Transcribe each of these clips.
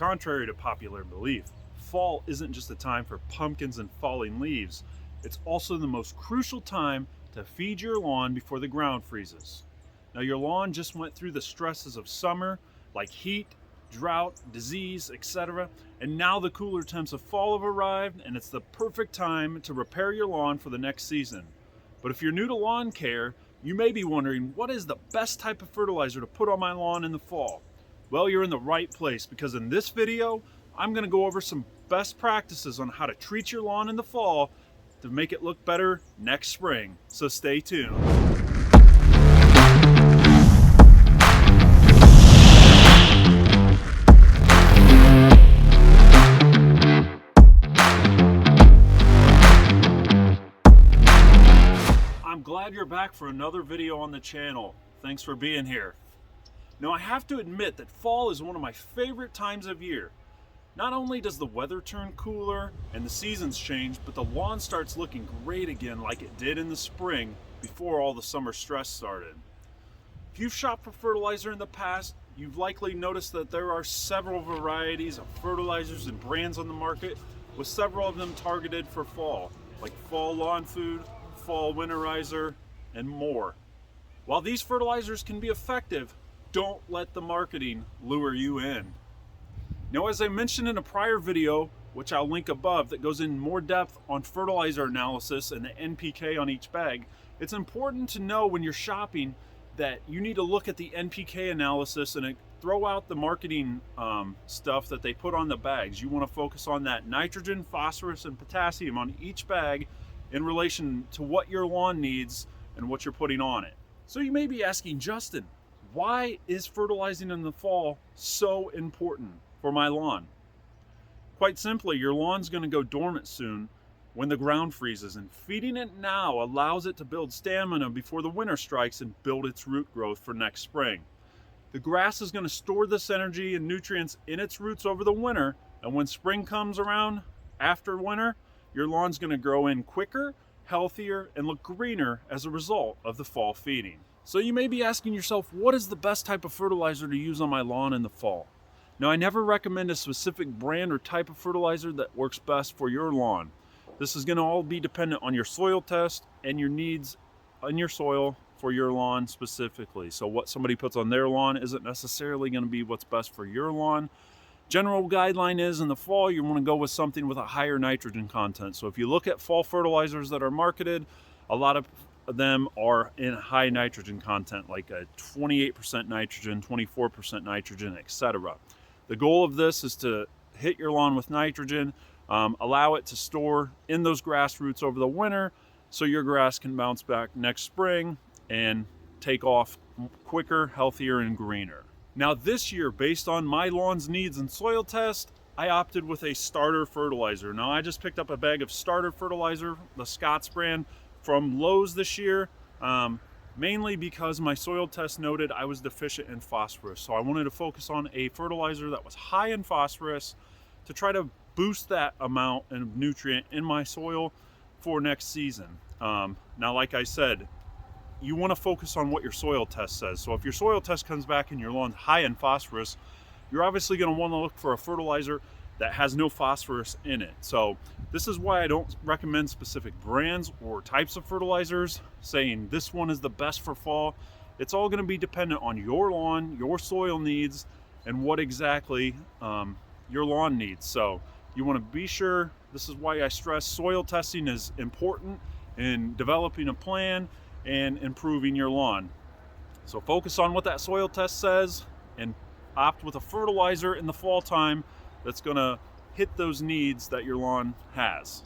Contrary to popular belief, fall isn't just a time for pumpkins and falling leaves. It's also the most crucial time to feed your lawn before the ground freezes. Now, your lawn just went through the stresses of summer, like heat, drought, disease, etc. And now the cooler temps of fall have arrived, and it's the perfect time to repair your lawn for the next season. But if you're new to lawn care, you may be wondering, what is the best type of fertilizer to put on my lawn in the fall? Well, you're in the right place, because in this video, I'm going to go over some best practices on how to treat your lawn in the fall to make it look better next spring. So stay tuned. I'm glad you're back for another video on the channel. Thanks for being here. Now, I have to admit that fall is one of my favorite times of year. Not only does the weather turn cooler and the seasons change, but the lawn starts looking great again like it did in the spring before all the summer stress started. If you've shopped for fertilizer in the past, you've likely noticed that there are several varieties of fertilizers and brands on the market, with several of them targeted for fall, like Fall Lawn Food, Fall Winterizer, and more. While these fertilizers can be effective, don't let the marketing lure you in. Now, as I mentioned in a prior video, which I'll link above, that goes in more depth on fertilizer analysis and the NPK on each bag, it's important to know when you're shopping that you need to look at the NPK analysis and throw out the marketing stuff that they put on the bags. You want to focus on that nitrogen, phosphorus, and potassium on each bag in relation to what your lawn needs and what you're putting on it. So you may be asking, Justin, why is fertilizing in the fall so important for my lawn? Quite simply, your lawn's going to go dormant soon when the ground freezes, and feeding it now allows it to build stamina before the winter strikes and build its root growth for next spring. The grass is going to store this energy and nutrients in its roots over the winter, and when spring comes around after winter, your lawn's going to grow in quicker, healthier, and look greener as a result of the fall feeding. So you may be asking yourself, what is the best type of fertilizer to use on my lawn in the fall? Now, I never recommend a specific brand or type of fertilizer that works best for your lawn. This is going to all be dependent on your soil test and your needs in your soil for your lawn specifically. So what somebody puts on their lawn isn't necessarily going to be what's best for your lawn. General guideline is in the fall, you want to go with something with a higher nitrogen content. So if you look at fall fertilizers that are marketed, a lot of them are in high nitrogen content, like a 28% nitrogen, 24% nitrogen, etc. The goal of this is to hit your lawn with nitrogen, allow it to store in those grass roots over the winter so your grass can bounce back next spring and take off quicker, healthier, and greener. Now this year, based on my lawn's needs and soil test, I opted with a starter fertilizer. Now I just picked up a bag of starter fertilizer, the Scott's brand, from Lowe's this year, mainly because my soil test noted I was deficient in phosphorus. So I wanted to focus on a fertilizer that was high in phosphorus to try to boost that amount of nutrient in my soil for next season. Now, like I said, you want to focus on what your soil test says. So if your soil test comes back and your lawn's high in phosphorus, you're obviously going to want to look for a fertilizer that has no phosphorus in it. So this is why I don't recommend specific brands or types of fertilizers, saying this one is the best for fall. It's all going to be dependent on your lawn, your soil needs, and what exactly your lawn needs. So you want to be sure, this is why I stress soil testing is important in developing a plan and improving your lawn. So focus on what that soil test says and opt with a fertilizer in the fall time that's going to hit those needs that your lawn has.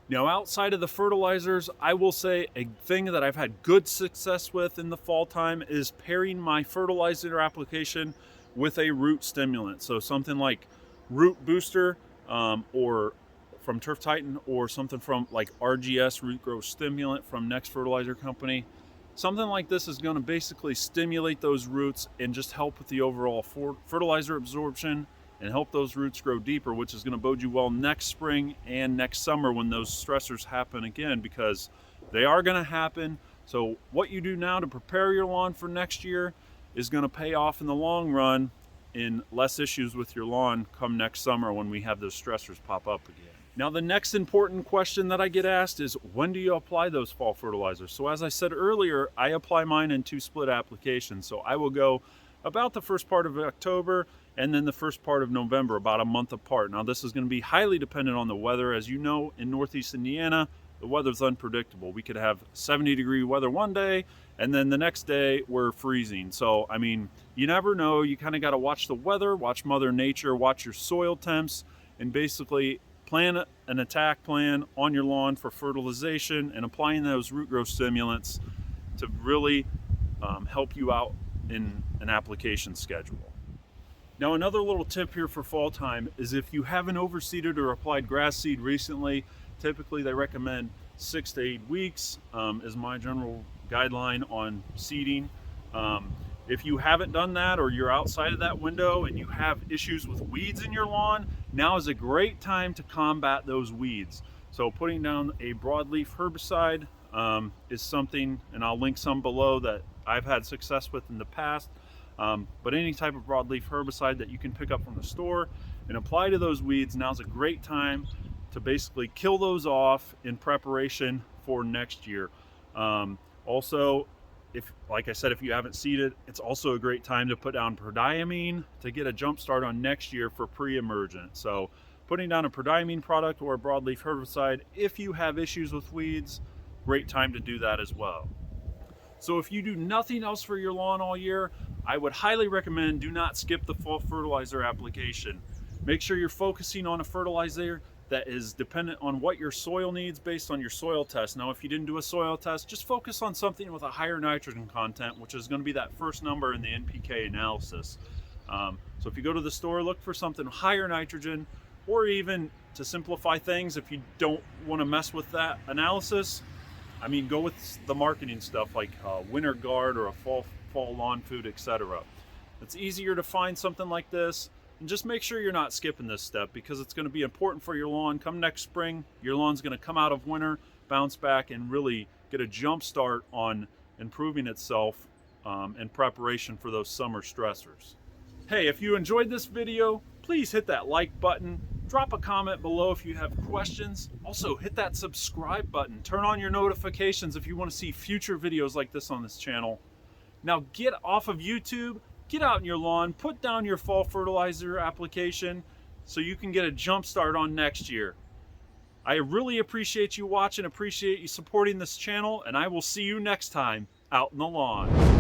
Now, outside of the fertilizers, I will say a thing that I've had good success with in the fall time is pairing my fertilizer application with a root stimulant. So something like Root Booster or from Turf Titan, or something from like RGS, Root Growth Stimulant from Next Fertilizer Company. Something like this is going to basically stimulate those roots and just help with the overall fertilizer absorption and help those roots grow deeper, which is going to bode you well next spring and next summer when those stressors happen again, because they are going to happen. So what you do now to prepare your lawn for next year is going to pay off in the long run in less issues with your lawn come next summer when we have those stressors pop up again. Now, the next important question that I get asked is, when do you apply those fall fertilizers? So as I said earlier, I apply mine in 2 split applications. So I will go about the first part of October and then the first part of November, about a month apart. Now, this is going to be highly dependent on the weather. As you know, in Northeast Indiana, the weather's unpredictable. We could have 70-degree weather one day, and then the next day we're freezing. So, I mean, you never know. You kind of got to watch the weather, watch Mother Nature, watch your soil temps, and basically plan an attack plan on your lawn for fertilization and applying those root growth stimulants to really help you out in an application schedule. Now, another little tip here for fall time is if you haven't overseeded or applied grass seed recently, typically they recommend 6 to 8 weeks is my general guideline on seeding. If you haven't done that, or you're outside of that window and you have issues with weeds in your lawn, now is a great time to combat those weeds. So putting down a broadleaf herbicide is something, and I'll link some below, that I've had success with in the past. But any type of broadleaf herbicide that you can pick up from the store and apply to those weeds, now's a great time to basically kill those off in preparation for next year. Also, if, like I said, if you haven't seeded, it's also a great time to put down prodiamine to get a jump start on next year for pre-emergent. So putting down a prodiamine product or a broadleaf herbicide, if you have issues with weeds, great time to do that as well. So if you do nothing else for your lawn all year, I would highly recommend do not skip the fall fertilizer application. Make sure you're focusing on a fertilizer that is dependent on what your soil needs based on your soil test. Now, if you didn't do a soil test, just focus on something with a higher nitrogen content, which is going to be that first number in the NPK analysis. So if you go to the store, look for something higher nitrogen, or even to simplify things, if you don't want to mess with that analysis, I mean, go with the marketing stuff like Winter Guard or a fall lawn food, etc. It's easier to find something like this. And just make sure you're not skipping this step, because it's going to be important for your lawn. Come next spring, your lawn's going to come out of winter, bounce back, and really get a jump start on improving itself in preparation for those summer stressors. Hey, if you enjoyed this video, please hit that like button. Drop a comment below if you have questions. Also, hit that subscribe button. Turn on your notifications if you want to see future videos like this on this channel. Now get off of YouTube. Get out in your lawn, put down your fall fertilizer application so you can get a jump start on next year. I really appreciate you watching, appreciate you supporting this channel, and I will see you next time out in the lawn.